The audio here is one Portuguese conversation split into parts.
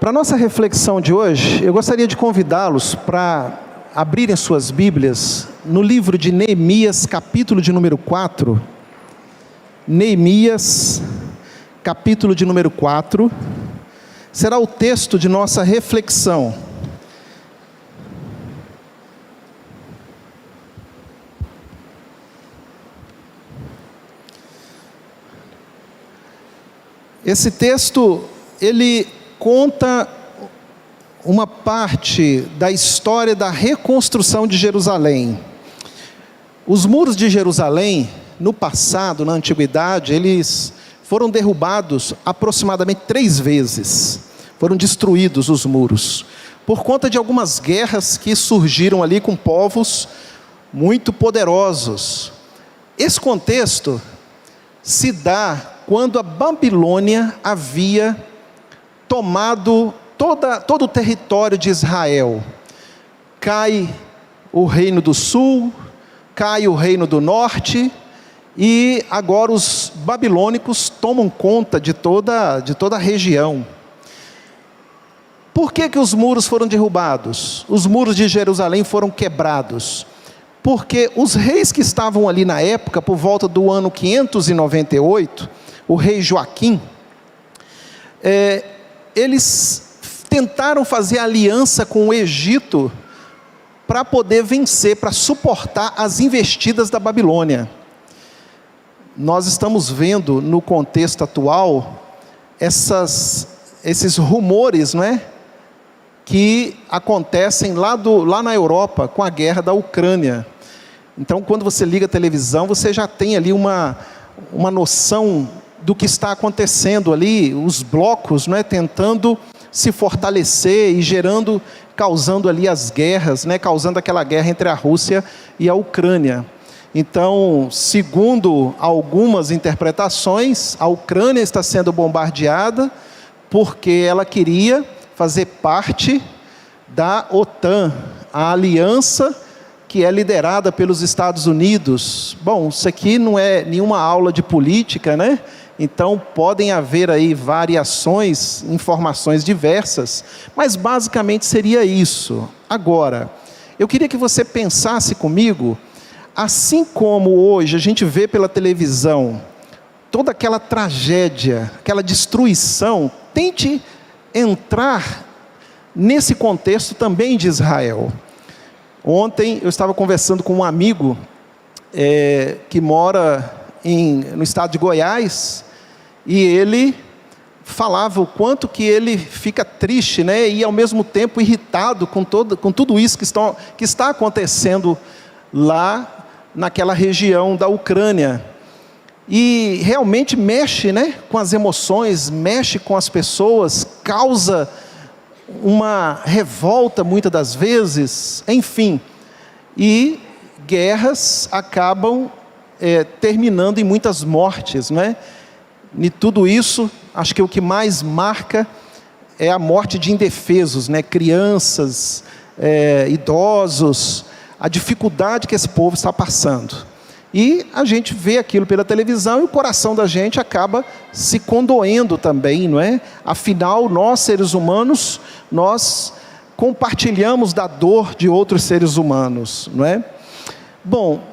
Para a nossa reflexão de hoje, eu gostaria de convidá-los para abrirem suas Bíblias no livro de Neemias, capítulo de número 4. Neemias, capítulo de número 4, será o texto de nossa reflexão. Esse texto, ele conta uma parte da história da reconstrução de Jerusalém. Os muros de Jerusalém, no passado, na antiguidade, eles foram derrubados aproximadamente 3 vezes. Foram destruídos os muros, por conta de algumas guerras que surgiram ali com povos muito poderosos. Esse contexto se dá quando a Babilônia havia tomado todo o território de Israel. Cai o reino do sul, cai o reino do norte, e agora os babilônicos tomam conta de toda a região. Por que os muros foram derrubados? Os muros de Jerusalém foram quebrados. Porque os reis que estavam ali na época, por volta do ano 598, o rei Joaquim, eles tentaram fazer aliança com o Egito para poder vencer, para suportar as investidas da Babilônia. Nós estamos vendo no contexto atual esses rumores, não é? Que acontecem lá na Europa com a guerra da Ucrânia. Então, quando você liga a televisão, você já tem ali uma noção do que está acontecendo ali, os blocos, não é? Tentando se fortalecer e causando ali as guerras, né? Causando aquela guerra entre a Rússia e a Ucrânia. Então, segundo algumas interpretações, a Ucrânia está sendo bombardeada porque ela queria fazer parte da OTAN, a aliança que é liderada pelos Estados Unidos. Bom, isso aqui não é nenhuma aula de política, né? Então, podem haver aí variações, informações diversas, mas basicamente seria isso. Agora, eu queria que você pensasse comigo, assim como hoje a gente vê pela televisão, toda aquela tragédia, aquela destruição, tente entrar nesse contexto também de Israel. Ontem eu estava conversando com um amigo que mora no estado de Goiás, e ele falava o quanto que ele fica triste, né, e ao mesmo tempo irritado com tudo isso que está acontecendo lá naquela região da Ucrânia. E realmente mexe, né, com as emoções, mexe com as pessoas, causa uma revolta muitas das vezes, enfim. E guerras acabam terminando em muitas mortes, né? E tudo isso, acho que o que mais marca é a morte de indefesos, né? Crianças, idosos, a dificuldade que esse povo está passando. E a gente vê aquilo pela televisão e o coração da gente acaba se condoendo também, não é? Afinal, nós seres humanos, nós compartilhamos da dor de outros seres humanos, não é? Bom,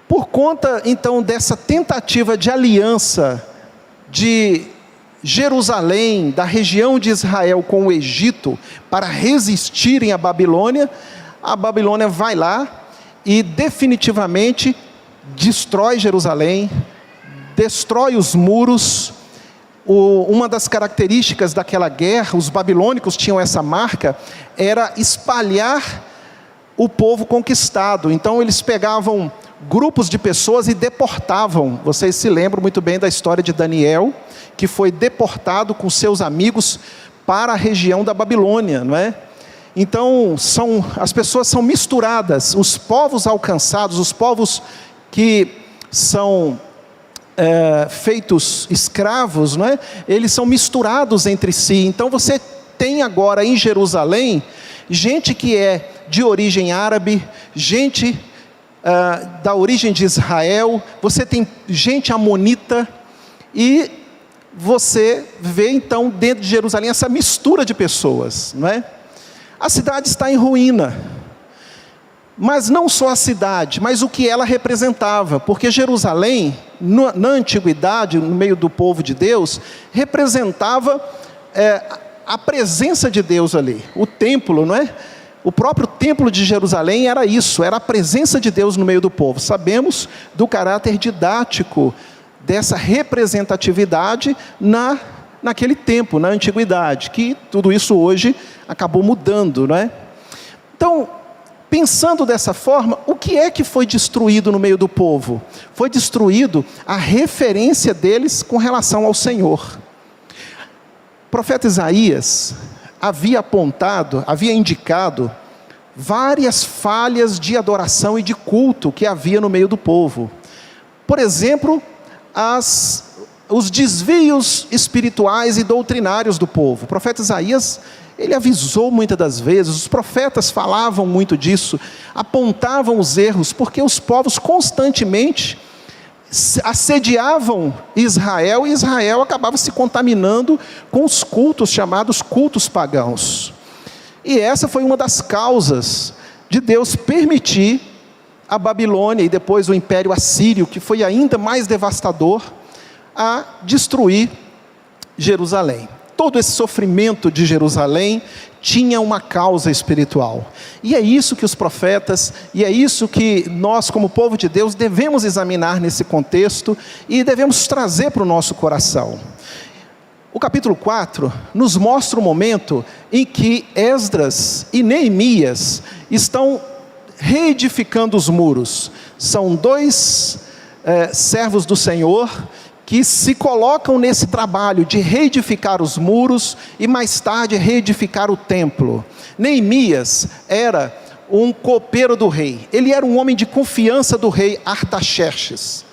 por conta então dessa tentativa de aliança de Jerusalém, da região de Israel com o Egito, para resistirem à Babilônia, a Babilônia vai lá e definitivamente destrói Jerusalém, destrói os muros. Uma das características daquela guerra, os babilônicos tinham essa marca, era espalhar o povo conquistado. Então eles pegavam grupos de pessoas e deportavam. Vocês se lembram muito bem da história de Daniel, que foi deportado com seus amigos para a região da Babilônia, não é? Então as pessoas são misturadas, os povos alcançados, os povos que são feitos escravos, não é? Eles são misturados entre si. Então você tem agora em Jerusalém gente que é de origem árabe, gente da origem de Israel, você tem gente amonita, e você vê então dentro de Jerusalém essa mistura de pessoas, não é? A cidade está em ruína, mas não só a cidade, mas o que ela representava, porque Jerusalém, na antiguidade, no meio do povo de Deus, representava a presença de Deus ali, o templo, não é? O próprio templo de Jerusalém era isso, era a presença de Deus no meio do povo. Sabemos do caráter didático dessa representatividade naquele tempo, na antiguidade, que tudo isso hoje acabou mudando, não é? Então, pensando dessa forma, o que é que foi destruído no meio do povo? Foi destruído a referência deles com relação ao Senhor. O profeta Isaías havia indicado várias falhas de adoração e de culto que havia no meio do povo. Por exemplo, os desvios espirituais e doutrinários do povo. O profeta Isaías, ele avisou muitas das vezes, os profetas falavam muito disso, apontavam os erros, porque os povos constantemente assediavam Israel, e Israel acabava se contaminando com os cultos, chamados cultos pagãos. E essa foi uma das causas de Deus permitir a Babilônia, e depois o Império Assírio, que foi ainda mais devastador, a destruir Jerusalém. Todo esse sofrimento de Jerusalém tinha uma causa espiritual. E é isso que os profetas, e é isso que nós, como povo de Deus, devemos examinar nesse contexto e devemos trazer para o nosso coração. O capítulo 4 nos mostra o momento em que Esdras e Neemias estão reedificando os muros. São dois servos do Senhor que se colocam nesse trabalho de reedificar os muros e mais tarde reedificar o templo. Neemias era um copeiro do rei, ele era um homem de confiança do rei Artaxerxes.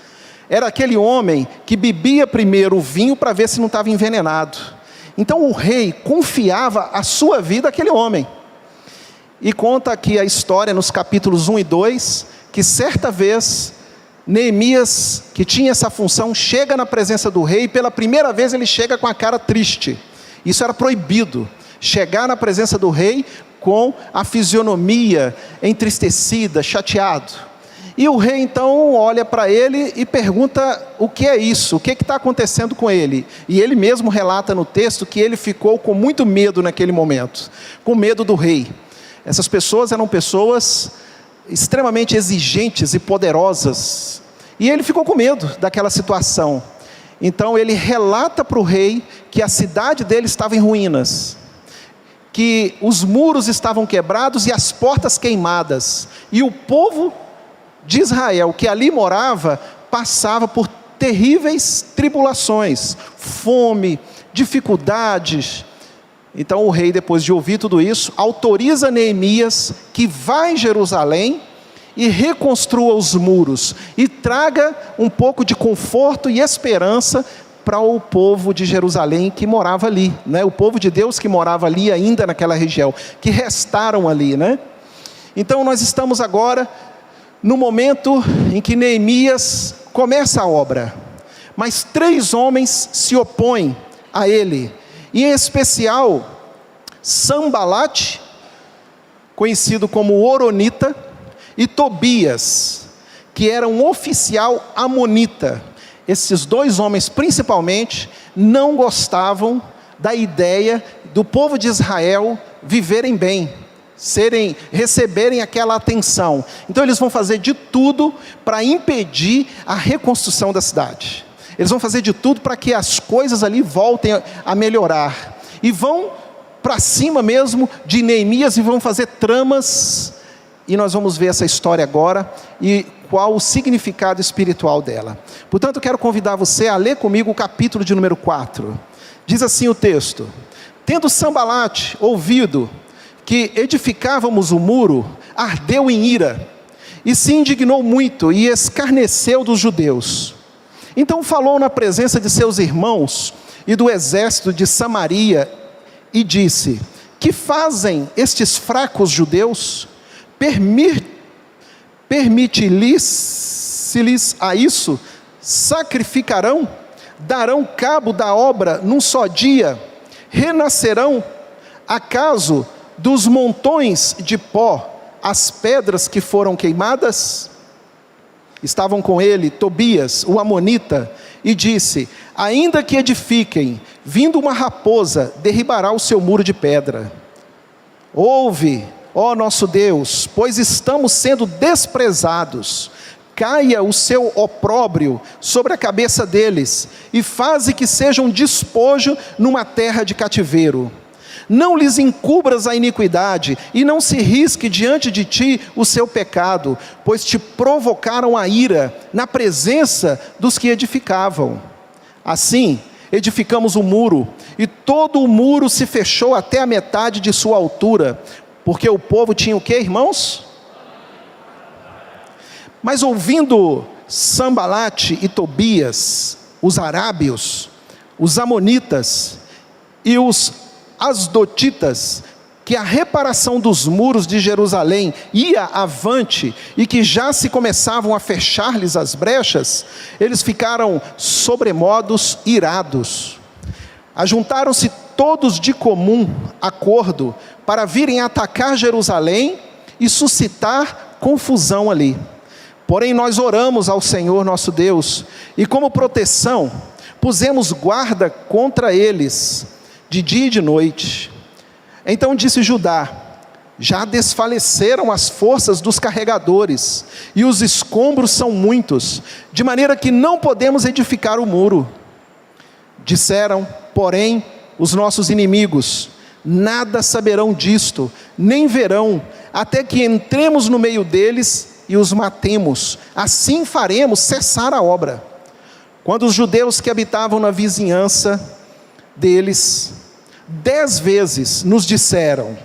Era aquele homem que bebia primeiro o vinho para ver se não estava envenenado. Então o rei confiava a sua vida àquele homem. E conta aqui a história nos capítulos 1 e 2, que certa vez Neemias, que tinha essa função, chega na presença do rei, e pela primeira vez ele chega com a cara triste. Isso era proibido, chegar na presença do rei com a fisionomia entristecida, chateado. E o rei então olha para ele e pergunta o que é isso, o que está acontecendo com ele. E ele mesmo relata no texto que ele ficou com muito medo naquele momento, com medo do rei. Essas pessoas eram pessoas extremamente exigentes e poderosas, e ele ficou com medo daquela situação. Então ele relata para o rei que a cidade dele estava em ruínas, que os muros estavam quebrados e as portas queimadas, e o povo de Israel que ali morava passava por terríveis tribulações, fome, dificuldades. Então o rei, depois de ouvir tudo isso, autoriza Neemias que vá em Jerusalém e reconstrua os muros, e traga um pouco de conforto e esperança para o povo de Jerusalém que morava ali, né? O povo de Deus que morava ali ainda naquela região, que restaram ali, né? Então nós estamos agora no momento em que Neemias começa a obra, mas 3 homens se opõem a ele, e em especial Sambalate, conhecido como Horonita, e Tobias, que era um oficial amonita. Esses 2 homens principalmente não gostavam da ideia do povo de Israel viverem bem, receberem aquela atenção. Então eles vão fazer de tudo para impedir a reconstrução da cidade. Eles vão fazer de tudo para que as coisas ali voltem a melhorar. E vão para cima mesmo de Neemias e vão fazer tramas. E nós vamos ver essa história agora e qual o significado espiritual dela. Portanto, eu quero convidar você a ler comigo o capítulo de número 4. Diz assim o texto: tendo Sambalate ouvido que edificávamos o muro, ardeu em ira, e se indignou muito, e escarneceu dos judeus. Então falou na presença de seus irmãos e do exército de Samaria, e disse: que fazem estes fracos judeus? Permite-lhes a isso? Sacrificarão? darão cabo da obra num só dia? Renascerão? Acaso dos montões de pó as pedras que foram queimadas? Estavam com ele Tobias, o amonita, e disse: ainda que edifiquem, vindo uma raposa, derribará o seu muro de pedra. Ouve, ó nosso Deus, pois estamos sendo desprezados. Caia o seu opróbrio sobre a cabeça deles, e faze que sejam despojo numa terra de cativeiro. Não lhes encubras a iniquidade, e não se risque diante de ti o seu pecado, pois te provocaram a ira na presença dos que edificavam. Assim, edificamos o muro, e todo o muro se fechou até a metade de sua altura, porque o povo tinha o quê, irmãos? Mas ouvindo Sambalate e Tobias, os arábios, os amonitas e os asdotitas, que a reparação dos muros de Jerusalém ia avante e que já se começavam a fechar-lhes as brechas, eles ficaram sobremodos irados. Ajuntaram-se todos de comum acordo para virem atacar Jerusalém e suscitar confusão ali. Porém nós oramos ao Senhor nosso Deus, e como proteção pusemos guarda contra eles, de dia e de noite. Então disse Judá: já desfaleceram as forças dos carregadores, e os escombros são muitos, de maneira que não podemos edificar o muro. Disseram, porém, os nossos inimigos: nada saberão disto, nem verão, até que entremos no meio deles e os matemos, assim faremos cessar a obra. Quando os judeus que habitavam na vizinhança deles 10 vezes nos disseram: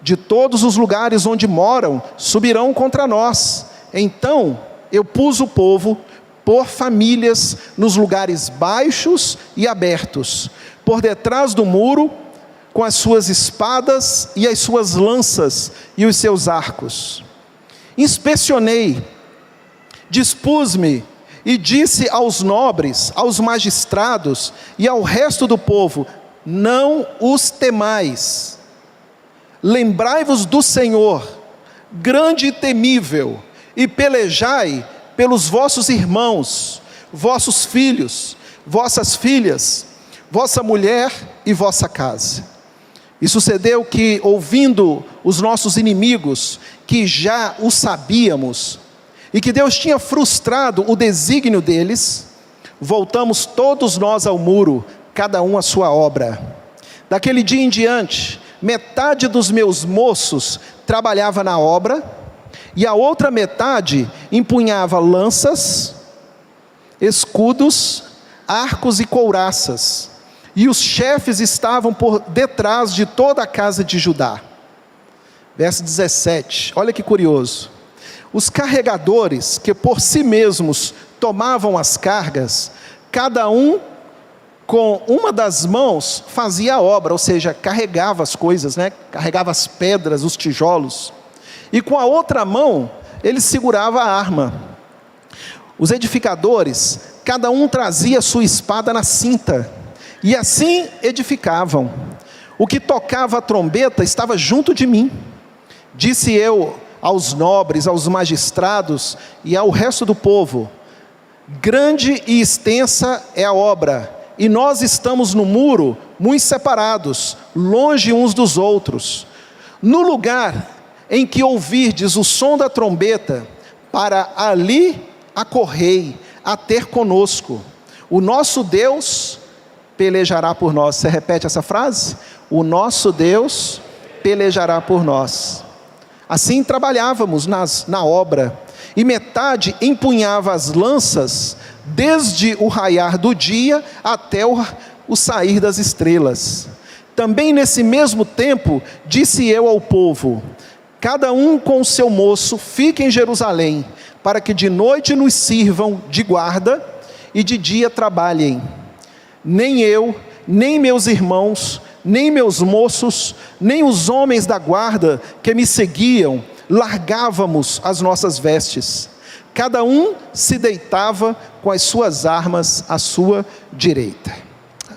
de todos os lugares onde moram, subirão contra nós. Então eu pus o povo por famílias nos lugares baixos e abertos, por detrás do muro, com as suas espadas e as suas lanças e os seus arcos. Inspecionei, dispus-me e disse aos nobres, aos magistrados e ao resto do povo: não os temais, lembrai-vos do Senhor, grande e temível, e pelejai pelos vossos irmãos, vossos filhos, vossas filhas, vossa mulher e vossa casa. E sucedeu que, ouvindo os nossos inimigos, que já o sabíamos, e que Deus tinha frustrado o desígnio deles, voltamos todos nós ao muro, cada um a sua obra. Daquele dia em diante, metade dos meus moços trabalhava na obra, e a outra metade empunhava lanças, escudos, arcos e couraças, e os chefes estavam por detrás de toda a casa de Judá. Verso 17, olha que curioso. Os carregadores, que por si mesmos tomavam as cargas, cada um com uma das mãos fazia a obra, ou seja, carregava as coisas, carregava as pedras, os tijolos, e com a outra mão ele segurava a arma. Os edificadores, cada um trazia sua espada na cinta, e assim edificavam. O que tocava a trombeta estava junto de mim. Disse eu aos nobres, aos magistrados e ao resto do povo: grande e extensa é a obra, e nós estamos no muro, muito separados, longe uns dos outros. No lugar em que ouvirdes o som da trombeta, para ali acorrei a ter conosco. O nosso Deus pelejará por nós. Você repete essa frase? O nosso Deus pelejará por nós. Assim trabalhávamos na obra, e metade empunhava as lanças, desde o raiar do dia até o sair das estrelas. Também nesse mesmo tempo, disse eu ao povo: cada um com o seu moço fique em Jerusalém, para que de noite nos sirvam de guarda, e de dia trabalhem. Nem eu, nem meus irmãos, nem meus moços, nem os homens da guarda que me seguiam, largávamos as nossas vestes. cada um se deitava com as suas armas à sua direita.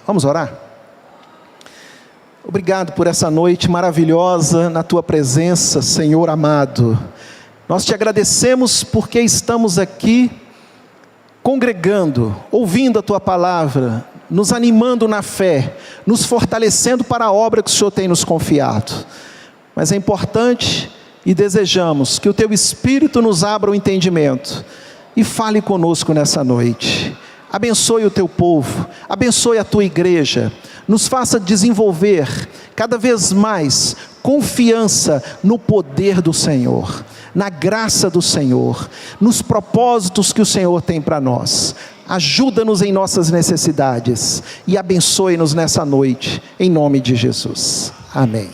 Vamos orar? Obrigado por essa noite maravilhosa na tua presença, Senhor amado. Nós te agradecemos porque estamos aqui congregando, ouvindo a tua palavra, nos animando na fé, nos fortalecendo para a obra que o Senhor tem nos confiado. Mas é importante e desejamos que o teu Espírito nos abra o entendimento e fale conosco nessa noite. Abençoe o teu povo, abençoe a tua igreja, nos faça desenvolver cada vez mais confiança no poder do Senhor, na graça do Senhor, nos propósitos que o Senhor tem para nós. Ajuda-nos em nossas necessidades e abençoe-nos nessa noite, em nome de Jesus. Amém.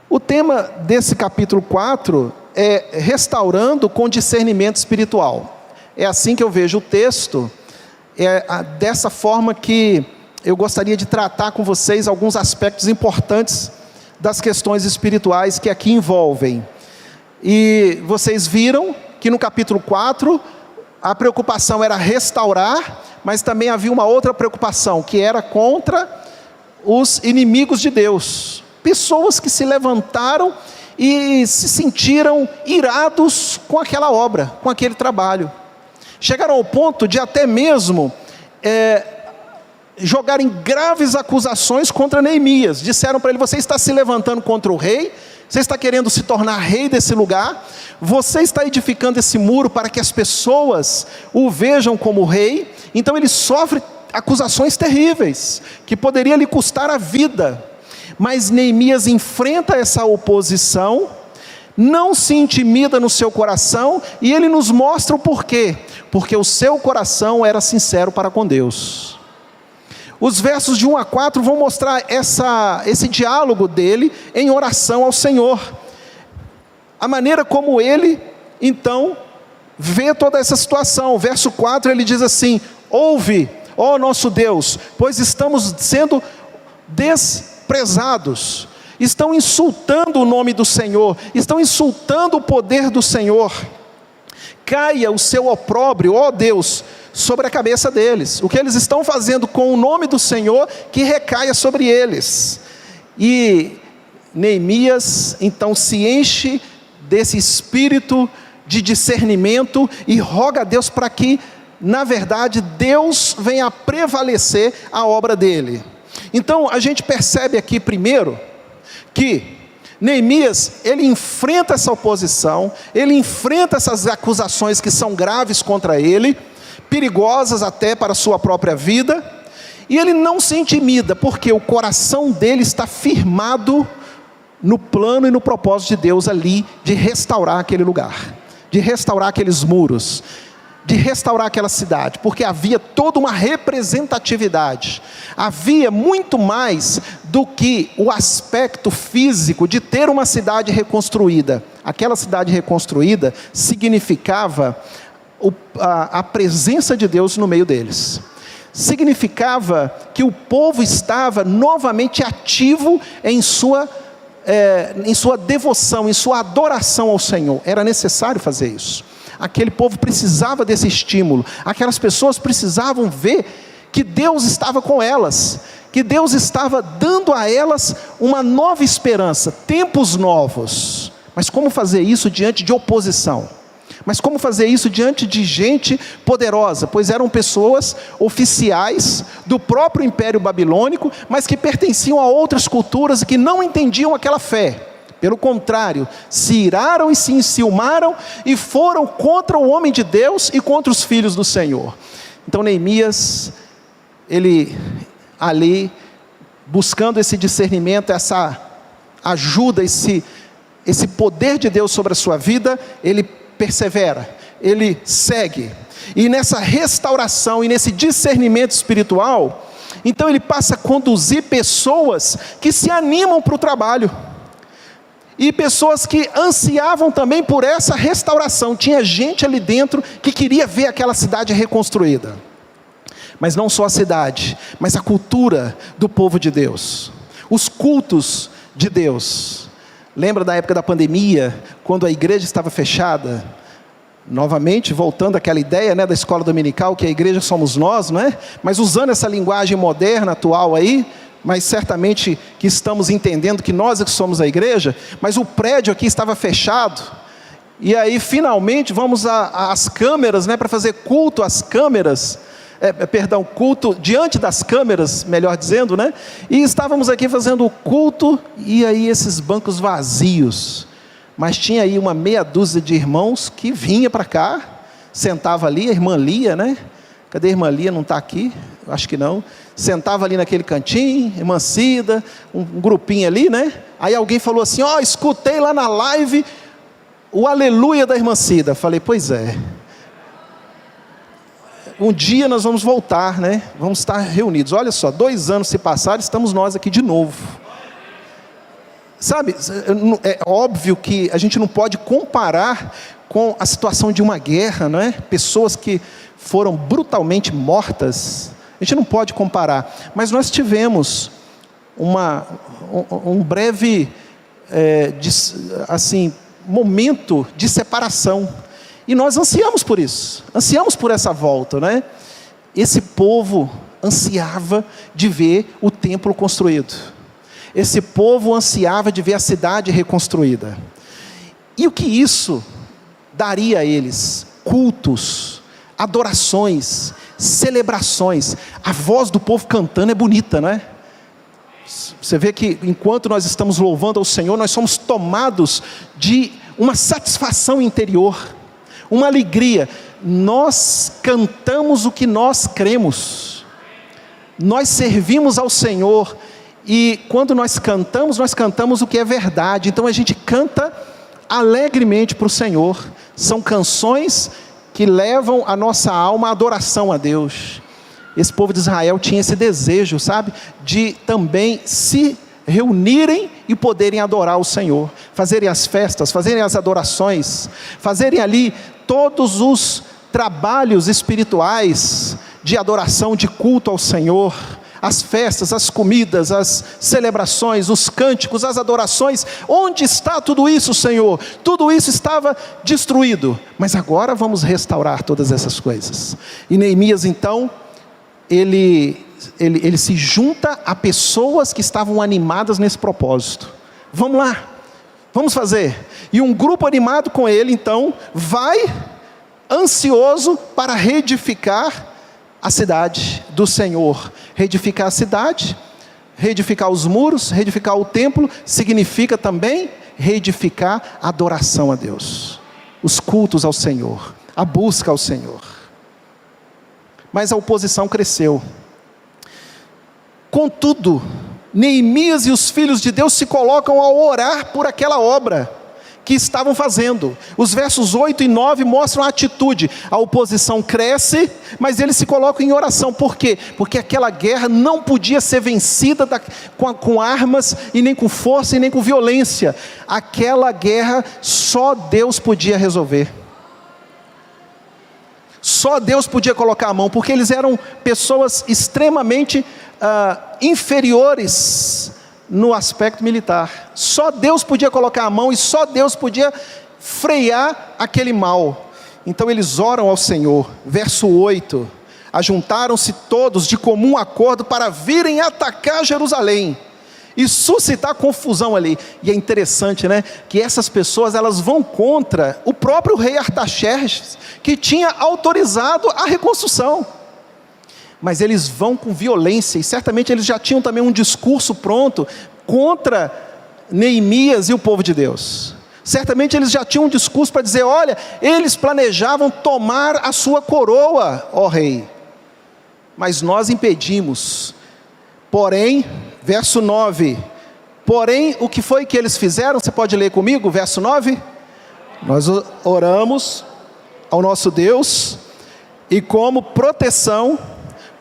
O tema desse capítulo 4 é restaurando com discernimento espiritual. É assim que eu vejo o texto, dessa forma que eu gostaria de tratar com vocês alguns aspectos importantes das questões espirituais que aqui envolvem. E vocês viram que no capítulo 4, a preocupação era restaurar, mas também havia uma outra preocupação, que era contra os inimigos de Deus. Pessoas que se levantaram e se sentiram irados com aquela obra, com aquele trabalho. Chegaram ao ponto de até mesmo jogarem graves acusações contra Neemias. Disseram para ele: você está se levantando contra o rei, você está querendo se tornar rei desse lugar, você está edificando esse muro para que as pessoas o vejam como rei. Então ele sofre acusações terríveis, que poderia lhe custar a vida. Mas Neemias enfrenta essa oposição, não se intimida no seu coração, e ele nos mostra o porquê. Porque o seu coração era sincero para com Deus. Os versos de 1 a 4 vão mostrar esse diálogo dele em oração ao Senhor. A maneira como ele, então, vê toda essa situação. O verso 4 ele diz assim: ouve, ó nosso Deus, pois estamos sendo desprezados. Estão insultando o nome do Senhor, estão insultando o poder do Senhor. Caia o seu opróbrio, ó Deus, sobre a cabeça deles. O que eles estão fazendo com o nome do Senhor, que recaia sobre eles. E Neemias então se enche desse espírito de discernimento e roga a Deus para que, na verdade, Deus venha a prevalecer a obra dele. Então a gente percebe aqui primeiro que Neemias, ele enfrenta essa oposição, ele enfrenta essas acusações que são graves contra ele, perigosas até para a sua própria vida, e ele não se intimida, porque o coração dele está firmado no plano e no propósito de Deus ali, de restaurar aquele lugar, de restaurar aqueles muros, de restaurar aquela cidade, porque havia toda uma representatividade, havia muito mais do que o aspecto físico de ter uma cidade reconstruída. Aquela cidade reconstruída significava a presença de Deus no meio deles, significava que o povo estava novamente ativo em sua devoção, em sua adoração ao Senhor. Era necessário fazer isso. Aquele povo precisava desse estímulo, aquelas pessoas precisavam ver que Deus estava com elas, que Deus estava dando a elas uma nova esperança, tempos novos. Mas como fazer isso diante de oposição? Mas como fazer isso diante de gente poderosa? Pois eram pessoas oficiais do próprio Império Babilônico, mas que pertenciam a outras culturas e que não entendiam aquela fé. Pelo contrário, se iraram e se enciumaram e foram contra o homem de Deus e contra os filhos do Senhor. Então Neemias, ele ali, buscando esse discernimento, essa ajuda, esse poder de Deus sobre a sua vida, ele persevera, ele segue. E nessa restauração e nesse discernimento espiritual, então ele passa a conduzir pessoas que se animam para o trabalho. E pessoas que ansiavam também por essa restauração. Tinha gente ali dentro que queria ver aquela cidade reconstruída. Mas não só a cidade, mas a cultura do povo de Deus. Os cultos de Deus. Lembra da época da pandemia, quando a igreja estava fechada? Novamente, voltando àquela ideia, né, da escola dominical, que a igreja somos nós, não é? Mas usando essa linguagem moderna, atual aí, mas certamente que estamos entendendo que nós é que somos a igreja, mas o prédio aqui estava fechado, e aí finalmente vamos às câmeras, né, para fazer culto às câmeras, culto diante das câmeras, melhor dizendo, né? E estávamos aqui fazendo o culto, e aí esses bancos vazios, mas tinha aí uma meia dúzia de irmãos que vinha para cá, sentava ali, a irmã Lia, né? Cadê a irmã Lia? Não está aqui? Acho que não. Sentava ali naquele cantinho, irmã Cida, um grupinho ali, né? Aí alguém falou assim, escutei lá na live o aleluia da irmã Cida. Falei, pois é. Um dia nós vamos voltar, né? Vamos estar reunidos. Olha só, 2 anos se passaram, estamos nós aqui de novo. Sabe, é óbvio que a gente não pode comparar com a situação de uma guerra, não é? Pessoas que foram brutalmente mortas, a gente não pode comparar, mas nós tivemos um breve momento de separação, e nós ansiamos por isso, ansiamos por essa volta, né? Esse povo ansiava de ver o templo construído, esse povo ansiava de ver a cidade reconstruída, e o que isso daria a eles? Cultos, adorações, celebrações. A voz do povo cantando é bonita, não é? Você vê que enquanto nós estamos louvando ao Senhor, nós somos tomados de uma satisfação interior, uma alegria. Nós cantamos o que nós cremos, nós servimos ao Senhor, e quando nós cantamos o que é verdade. Então a gente canta alegremente para o Senhor. São canções que levam a nossa alma à adoração a Deus. Esse povo de Israel tinha esse desejo, sabe? De também se reunirem e poderem adorar o Senhor. Fazerem as festas, fazerem as adorações, fazerem ali todos os trabalhos espirituais de adoração, de culto ao Senhor. As festas, as comidas, as celebrações, os cânticos, as adorações. Onde está tudo isso, Senhor? Tudo isso estava destruído, mas agora vamos restaurar todas essas coisas. E Neemias então, ele se junta a pessoas que estavam animadas nesse propósito. Vamos lá, vamos fazer. E um grupo animado com ele então, vai ansioso para reedificar a cidade do Senhor. Reedificar a cidade, reedificar os muros, reedificar o templo, significa também reedificar a adoração a Deus, os cultos ao Senhor, a busca ao Senhor. Mas a oposição cresceu. Contudo, Neemias e os filhos de Deus se colocam a orar por aquela obra que estavam fazendo. Os versos 8 e 9 mostram a atitude. A oposição cresce, mas eles se colocam em oração. Por quê? Porque aquela guerra não podia ser vencida com armas, e nem com força, e nem com violência. Aquela guerra só Deus podia resolver. Só Deus podia colocar a mão, porque eles eram pessoas extremamente inferiores no aspecto militar. Só Deus podia colocar a mão, e só Deus podia frear aquele mal. Então eles oram ao Senhor. Verso 8: ajuntaram-se todos de comum acordo para virem atacar Jerusalém e suscitar confusão ali. E é interessante, né, que essas pessoas, elas vão contra o próprio rei Artaxerxes, que tinha autorizado a reconstrução. Mas eles vão com violência, e certamente eles já tinham também um discurso pronto contra Neemias e o povo de Deus. Certamente eles já tinham um discurso para dizer: olha, eles planejavam tomar a sua coroa, ó rei, mas nós impedimos. Porém, verso 9, porém, o que foi que eles fizeram? Você pode ler comigo, verso 9? Nós oramos ao nosso Deus, e como proteção,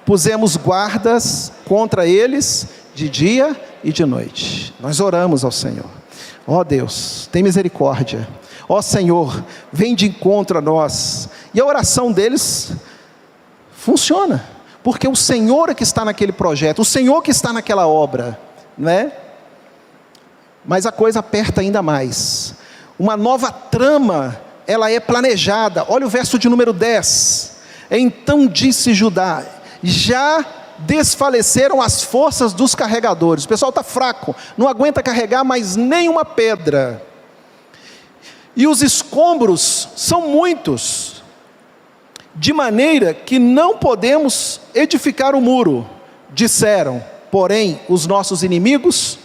pusemos guardas contra eles de dia e de noite. Nós oramos ao Senhor. Ó Deus, tem misericórdia. Ó Senhor, vem de encontro a nós. E a oração deles funciona, porque o Senhor é que está naquele projeto, o Senhor que está naquela obra, né? Mas a coisa aperta ainda mais. Uma nova trama ela é planejada. Olha o verso de número 10. Então disse Judá: já desfaleceram as forças dos carregadores. O pessoal está fraco, não aguenta carregar mais nenhuma pedra. E os escombros são muitos, de maneira que não podemos edificar o muro. Disseram, porém, os nossos inimigos: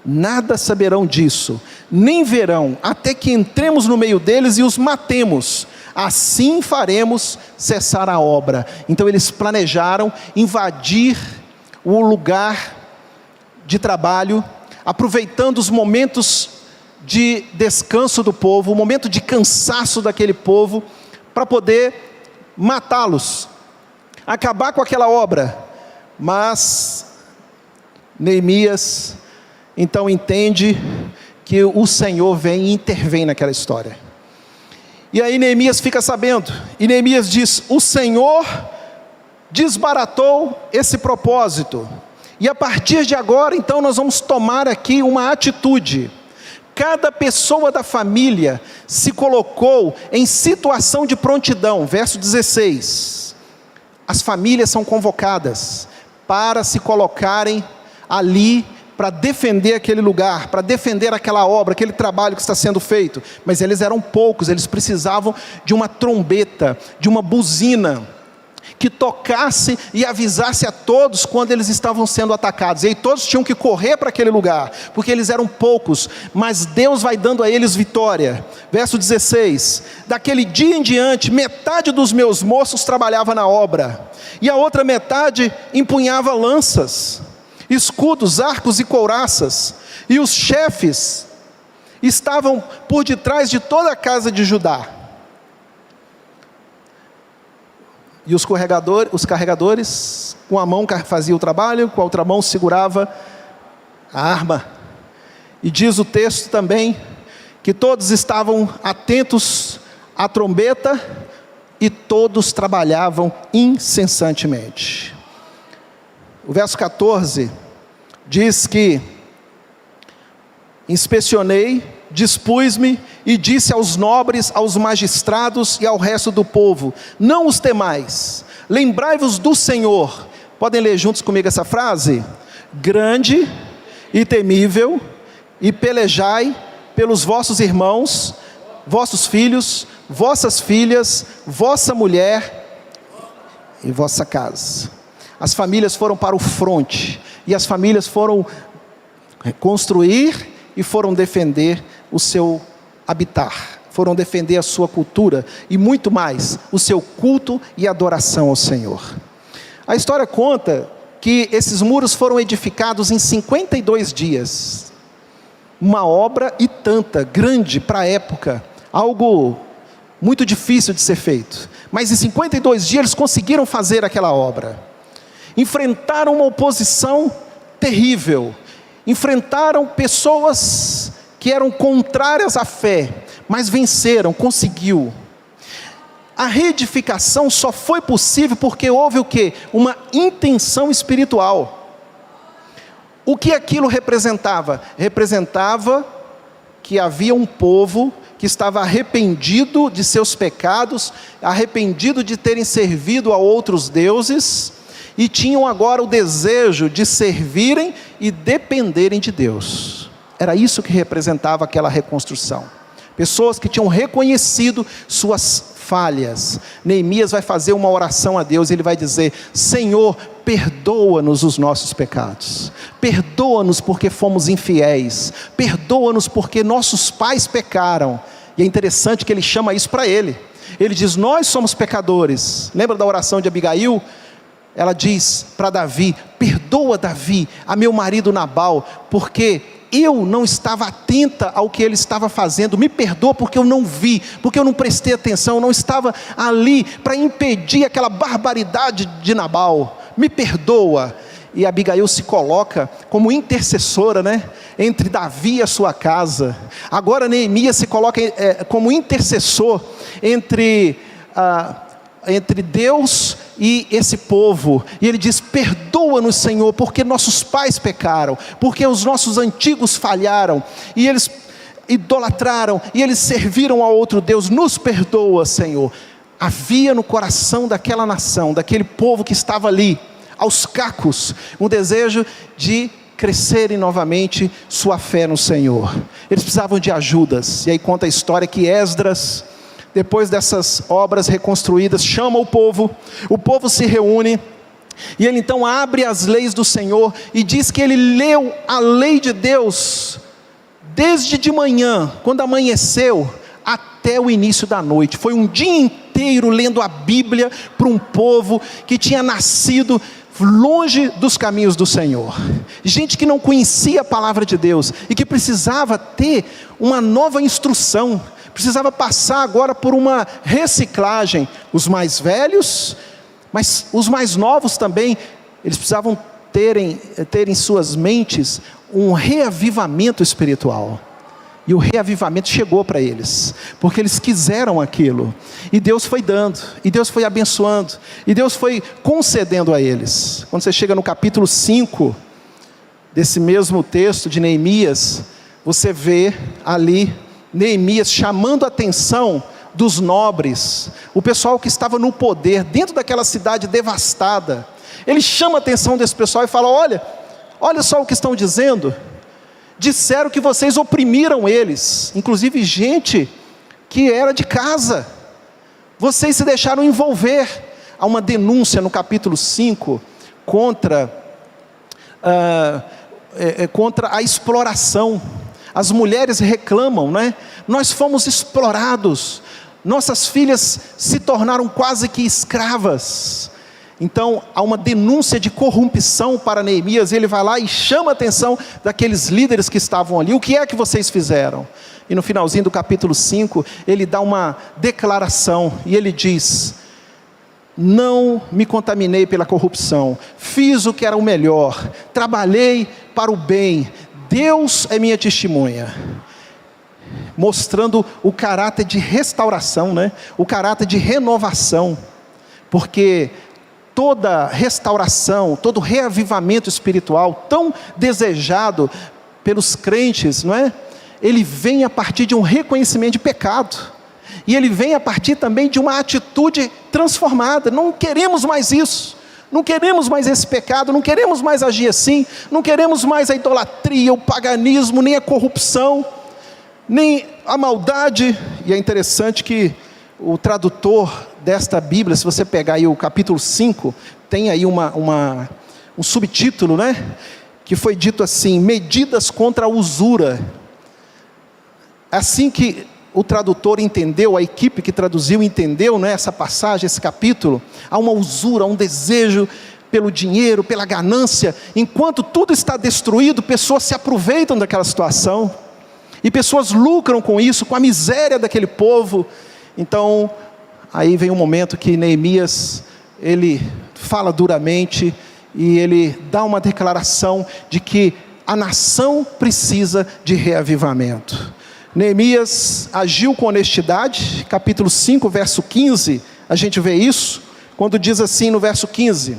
nada saberão disso, nem verão, até que entremos no meio deles e os matemos. Assim faremos cessar a obra. Então eles planejaram invadir o lugar de trabalho, aproveitando os momentos de descanso do povo, o momento de cansaço daquele povo, para poder matá-los, acabar com aquela obra. Mas Neemias então entende que o Senhor vem e intervém naquela história. E aí Neemias fica sabendo, e Neemias diz: o Senhor desbaratou esse propósito, e a partir de agora então nós vamos tomar aqui uma atitude. Cada pessoa da família se colocou em situação de prontidão. Verso 16, as famílias são convocadas para se colocarem ali, para defender aquele lugar, para defender aquela obra, aquele trabalho que está sendo feito. Mas eles eram poucos, eles precisavam de uma trombeta, de uma buzina, que tocasse e avisasse a todos quando eles estavam sendo atacados. E aí todos tinham que correr para aquele lugar, porque eles eram poucos, mas Deus vai dando a eles vitória. Verso 16, daquele dia em diante, metade dos meus moços trabalhava na obra, e a outra metade empunhava lanças, escudos, arcos e couraças, e os chefes estavam por detrás de toda a casa de Judá. E os carregadores, com a mão faziam o trabalho, com a outra mão segurava a arma. E diz o texto também, que todos estavam atentos à trombeta, e todos trabalhavam incessantemente. O verso 14 diz que: inspecionei, dispus-me e disse aos nobres, aos magistrados e ao resto do povo: não os temais, lembrai-vos do Senhor. Podem ler juntos comigo essa frase? Grande e temível, e pelejai pelos vossos irmãos, vossos filhos, vossas filhas, vossa mulher e vossa casa. As famílias foram para o fronte, e as famílias foram construir e foram defender o seu habitar, foram defender a sua cultura e muito mais, o seu culto e adoração ao Senhor. A história conta que esses muros foram edificados em 52 dias, uma obra e tanta, grande para a época, algo muito difícil de ser feito, mas em 52 dias eles conseguiram fazer aquela obra. Enfrentaram uma oposição terrível, enfrentaram pessoas que eram contrárias à fé, mas venceram, conseguiu. A reedificação só foi possível porque houve o quê? Uma intenção espiritual. O que aquilo representava? Representava que havia um povo que estava arrependido de seus pecados, arrependido de terem servido a outros deuses, e tinham agora o desejo de servirem e dependerem de Deus. Era isso que representava aquela reconstrução. Pessoas que tinham reconhecido suas falhas. Neemias vai fazer uma oração a Deus, ele vai dizer: Senhor, perdoa-nos os nossos pecados, perdoa-nos porque fomos infiéis, perdoa-nos porque nossos pais pecaram. E é interessante que ele chama isso para ele. Ele diz: nós somos pecadores. Lembra da oração de Abigail? Ela diz para Davi: perdoa Davi, a meu marido Nabal, porque eu não estava atenta ao que ele estava fazendo. Me perdoa porque eu não vi, porque eu não prestei atenção, eu não estava ali para impedir aquela barbaridade de Nabal. Me perdoa. E Abigail se coloca como intercessora, entre Davi e a sua casa. Agora Neemias se coloca como intercessor entre Deus e esse povo, e ele diz: perdoa-nos, Senhor, porque nossos pais pecaram, porque os nossos antigos falharam, e eles idolatraram e eles serviram a outro Deus. Nos perdoa, Senhor. Havia no coração daquela nação, daquele povo que estava ali, aos cacos, um desejo de crescerem novamente sua fé no Senhor. Eles precisavam de ajudas. E aí conta a história que Esdras, depois dessas obras reconstruídas, chama o povo se reúne, e ele então abre as leis do Senhor, e diz que ele leu a lei de Deus, desde de manhã, quando amanheceu, até o início da noite. Foi um dia inteiro lendo a Bíblia para um povo que tinha nascido longe dos caminhos do Senhor, gente que não conhecia a palavra de Deus, e que precisava ter uma nova instrução, precisava passar agora por uma reciclagem. Os mais velhos, mas os mais novos também, eles precisavam ter em suas mentes um reavivamento espiritual. E o reavivamento chegou para eles, porque eles quiseram aquilo, e Deus foi dando, e Deus foi abençoando, e Deus foi concedendo a eles. Quando você chega no capítulo 5, desse mesmo texto de Neemias, você vê ali, Neemias chamando a atenção dos nobres, o pessoal que estava no poder, dentro daquela cidade devastada. Ele chama a atenção desse pessoal e fala: olha só o que estão dizendo. Disseram que vocês oprimiram eles, inclusive gente que era de casa. Vocês se deixaram envolver. Há uma denúncia no capítulo 5 contra a exploração. As mulheres reclamam, né? Nós fomos explorados, nossas filhas se tornaram quase que escravas. Então há uma denúncia de corrupção para Neemias, e ele vai lá e chama a atenção daqueles líderes que estavam ali. O que é que vocês fizeram? E no finalzinho do capítulo 5, ele dá uma declaração, e ele diz: não me contaminei pela corrupção, fiz o que era o melhor, trabalhei para o bem, Deus é minha testemunha. Mostrando o caráter de restauração, né? O caráter de renovação, porque toda restauração, todo reavivamento espiritual, tão desejado pelos crentes, não é? Ele vem a partir de um reconhecimento de pecado, e ele vem a partir também de uma atitude transformada. Não queremos mais isso, não queremos mais esse pecado, não queremos mais agir assim, não queremos mais a idolatria, o paganismo, nem a corrupção, nem a maldade. E é interessante que o tradutor desta Bíblia, se você pegar aí o capítulo 5, tem aí um subtítulo, né? Que foi dito assim: medidas contra a usura. Assim que o tradutor entendeu, a equipe que traduziu entendeu, né, essa passagem, esse capítulo, há uma usura, há um desejo pelo dinheiro, pela ganância. Enquanto tudo está destruído, pessoas se aproveitam daquela situação, e pessoas lucram com isso, com a miséria daquele povo. Então, aí vem um momento que Neemias, ele fala duramente, e ele dá uma declaração de que a nação precisa de reavivamento. Neemias agiu com honestidade. Capítulo 5, verso 15, a gente vê isso, quando diz assim no verso 15: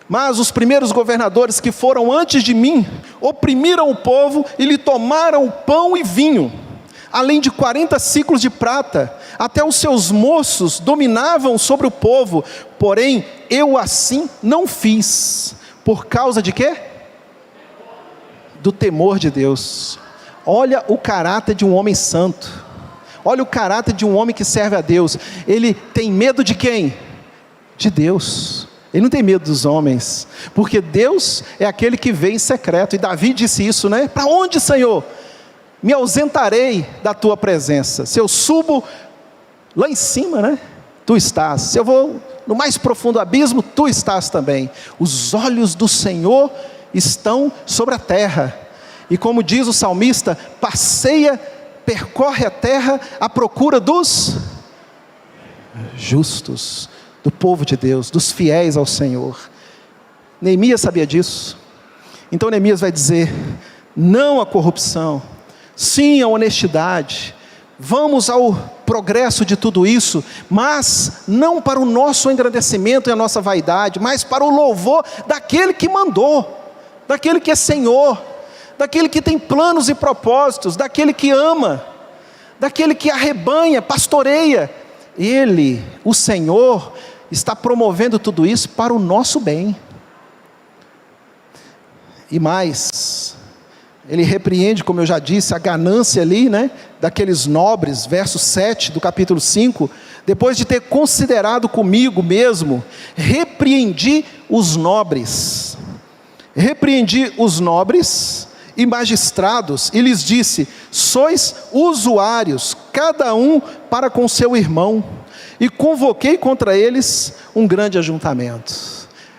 mas os primeiros governadores que foram antes de mim, oprimiram o povo e lhe tomaram pão e vinho, além de 40 siclos de prata. Até os seus moços dominavam sobre o povo, porém eu assim não fiz. Por causa de quê? Do temor de Deus. Olha o caráter de um homem santo, olha o caráter de um homem que serve a Deus. Ele tem medo de quem? De Deus. Ele não tem medo dos homens, porque Deus é aquele que vê em secreto. E Davi disse isso, né? Para onde, Senhor? Me ausentarei da tua presença. Se eu subo lá em cima, né? Tu estás. Se eu vou no mais profundo abismo, tu estás também. Os olhos do Senhor estão sobre a terra, e como diz o salmista, percorre a terra à procura dos justos, do povo de Deus, dos fiéis ao Senhor. Neemias sabia disso. Então Neemias vai dizer: não à corrupção, sim à honestidade. Vamos ao progresso de tudo isso, mas não para o nosso engrandecimento e a nossa vaidade, mas para o louvor daquele que mandou, daquele que é Senhor, daquele que tem planos e propósitos, daquele que ama, daquele que arrebanha, pastoreia. Ele, o Senhor, está promovendo tudo isso para o nosso bem. E mais, Ele repreende, como eu já disse, a ganância ali, daqueles nobres, verso 7 do capítulo 5, depois de ter considerado comigo mesmo, repreendi os nobres e magistrados, e lhes disse: sois usuários, cada um para com seu irmão, e convoquei contra eles um grande ajuntamento.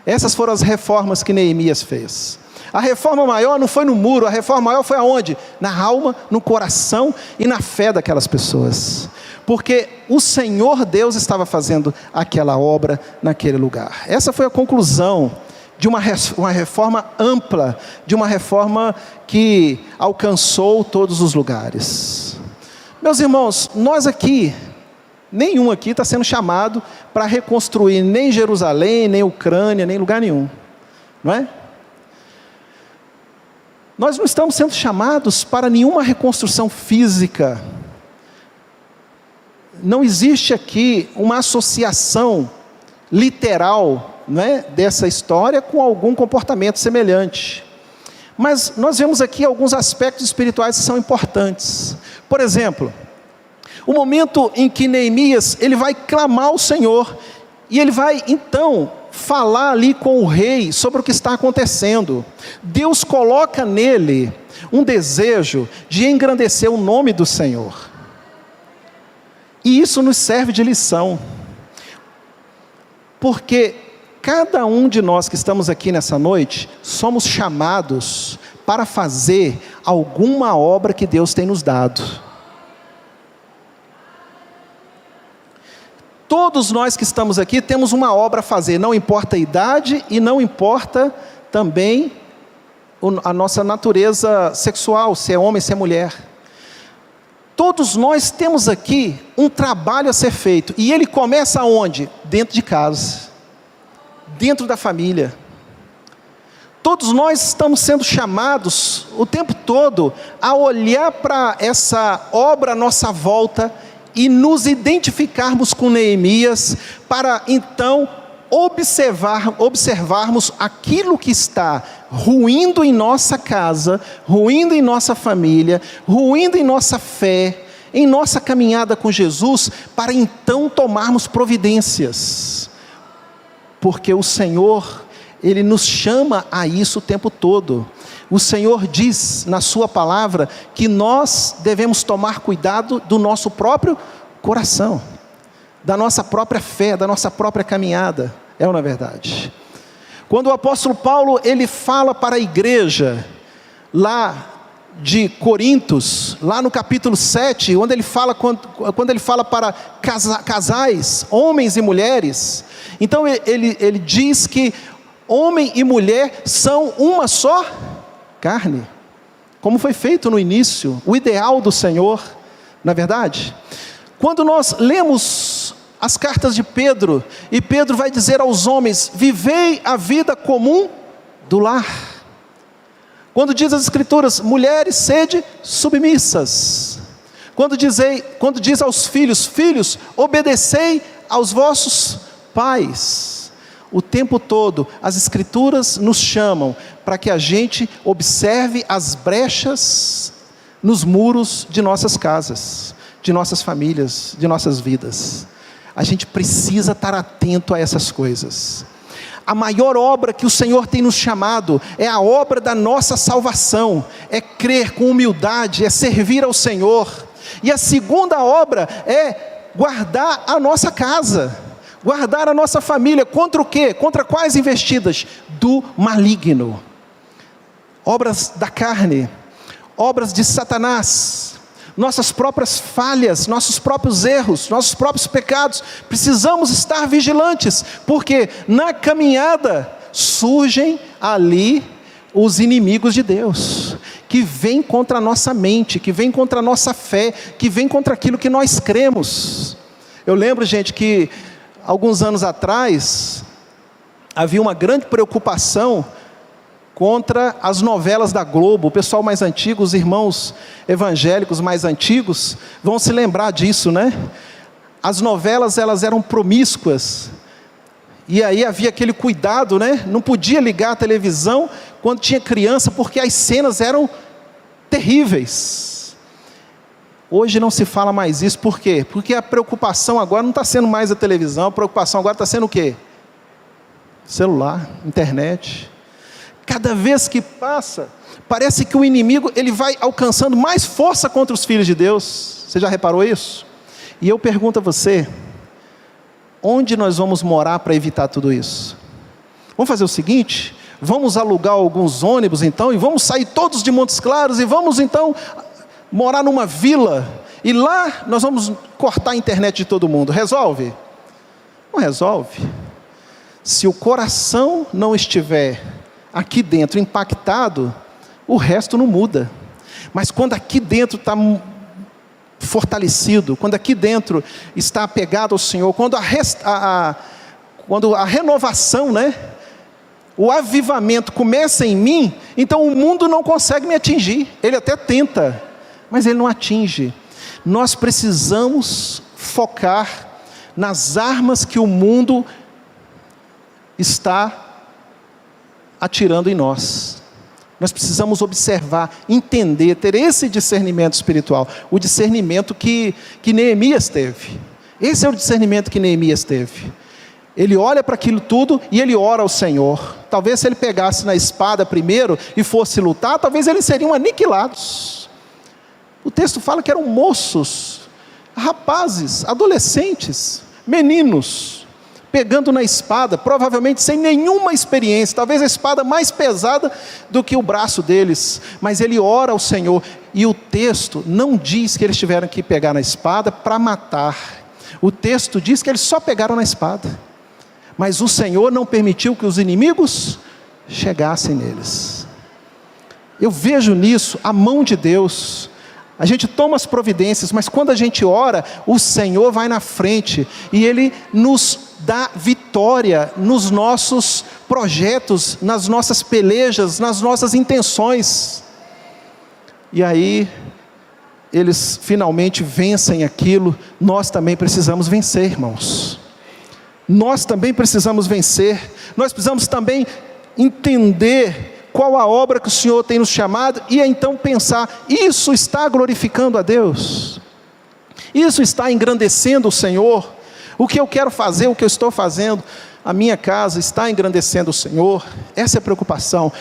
Essas foram as reformas que Neemias fez. A reforma maior não foi no muro, a reforma maior foi aonde? Na alma, no coração e na fé daquelas pessoas. Porque o Senhor Deus estava fazendo aquela obra naquele lugar. Essa foi a conclusão de uma reforma ampla, de uma reforma que alcançou todos os lugares. Meus irmãos, nós aqui, nenhum aqui está sendo chamado para reconstruir nem Jerusalém, nem Ucrânia, nem lugar nenhum, não é? Nós não estamos sendo chamados para nenhuma reconstrução física. Não existe aqui uma associação literal, dessa história com algum comportamento semelhante. Mas nós vemos aqui alguns aspectos espirituais que são importantes. Por exemplo, o momento em que Neemias ele vai clamar ao Senhor, e ele vai então falar ali com o rei sobre o que está acontecendo. Deus coloca nele um desejo de engrandecer o nome do Senhor, e isso nos serve de lição, porque cada um de nós que estamos aqui nessa noite, somos chamados para fazer alguma obra que Deus tem nos dado. Todos nós que estamos aqui temos uma obra a fazer, não importa a idade e não importa também a nossa natureza sexual, se é homem, se é mulher. Todos nós temos aqui um trabalho a ser feito, e ele começa onde? Dentro de casa, dentro da família. Todos nós estamos sendo chamados o tempo todo a olhar para essa obra à nossa volta e nos identificarmos com Neemias, para então observarmos aquilo que está ruindo em nossa casa, ruindo em nossa família, ruindo em nossa fé, em nossa caminhada com Jesus, para então tomarmos providências, porque o Senhor, Ele nos chama a isso o tempo todo. O Senhor diz na sua palavra que nós devemos tomar cuidado do nosso próprio coração, da nossa própria fé, da nossa própria caminhada. É ou não é verdade? Quando o apóstolo Paulo ele fala para a igreja lá de Corintos, lá no capítulo 7, onde ele fala, quando ele fala para casais, homens e mulheres, então ele diz que homem e mulher são uma só carne, como foi feito no início, o ideal do Senhor, não é verdade? Quando nós lemos as cartas de Pedro, e Pedro vai dizer aos homens: vivei a vida comum do lar. Quando diz as escrituras: mulheres, sede submissas. Quando diz aos filhos: filhos, obedecei aos vossos pais. O tempo todo, as escrituras nos chamam para que a gente observe as brechas nos muros de nossas casas, de nossas famílias, de nossas vidas. A gente precisa estar atento a essas coisas. A maior obra que o Senhor tem nos chamado é a obra da nossa salvação, é crer com humildade, é servir ao Senhor. E a segunda obra é guardar a nossa casa, guardar a nossa família, contra o quê? Contra quais investidas? Do maligno. Obras da carne, obras de Satanás, nossas próprias falhas, nossos próprios erros, nossos próprios pecados. Precisamos estar vigilantes, porque na caminhada surgem ali os inimigos de Deus, que vêm contra a nossa mente, que vêm contra a nossa fé, que vêm contra aquilo que nós cremos. Eu lembro, gente, que alguns anos atrás havia uma grande preocupação contra as novelas da Globo. O pessoal mais antigo, os irmãos evangélicos mais antigos, vão se lembrar disso, né? As novelas, elas eram promíscuas, e aí havia aquele cuidado, né? Não podia ligar a televisão quando tinha criança, porque as cenas eram terríveis. Hoje não se fala mais isso, por quê? Porque a preocupação agora não está sendo mais a televisão, a preocupação agora está sendo o quê? Celular, internet. Cada vez que passa, parece que o inimigo ele vai alcançando mais força contra os filhos de Deus. Você já reparou isso? E eu pergunto a você, onde nós vamos morar para evitar tudo isso? Vamos fazer o seguinte, vamos alugar alguns ônibus então, e vamos sair todos de Montes Claros, e vamos então morar numa vila, e lá nós vamos cortar a internet de todo mundo. Resolve? Não resolve. Se o coração não estiver aqui dentro impactado, o resto não muda. Mas quando aqui dentro está fortalecido, quando aqui dentro está apegado ao Senhor, quando a renovação, né? O avivamento começa em mim, então o mundo não consegue me atingir. Ele até tenta, mas ele não atinge. Nós precisamos focar nas armas que o mundo está atirando em nós. Nós precisamos observar, entender, ter esse discernimento espiritual, o discernimento que Neemias teve. Esse é o discernimento que Neemias teve. Ele olha para aquilo tudo e ele ora ao Senhor. Talvez se ele pegasse na espada primeiro e fosse lutar, talvez eles seriam aniquilados. O texto fala que eram moços, rapazes, adolescentes, meninos, pegando na espada, provavelmente sem nenhuma experiência, talvez a espada mais pesada do que o braço deles, mas ele ora ao Senhor, e o texto não diz que eles tiveram que pegar na espada para matar, o texto diz que eles só pegaram na espada, mas o Senhor não permitiu que os inimigos chegassem neles. Eu vejo nisso a mão de Deus. A gente toma as providências, mas quando a gente ora, o Senhor vai na frente, e Ele nos dá vitória nos nossos projetos, nas nossas pelejas, nas nossas intenções. E aí, eles finalmente vencem aquilo. Nós também precisamos vencer, irmãos. Nós também precisamos vencer. Nós precisamos também entender qual a obra que o Senhor tem nos chamado, e então pensar, isso está glorificando a Deus? Isso está engrandecendo o Senhor? O que eu quero fazer, o que eu estou fazendo, a minha casa está engrandecendo o Senhor? Essa é a preocupação.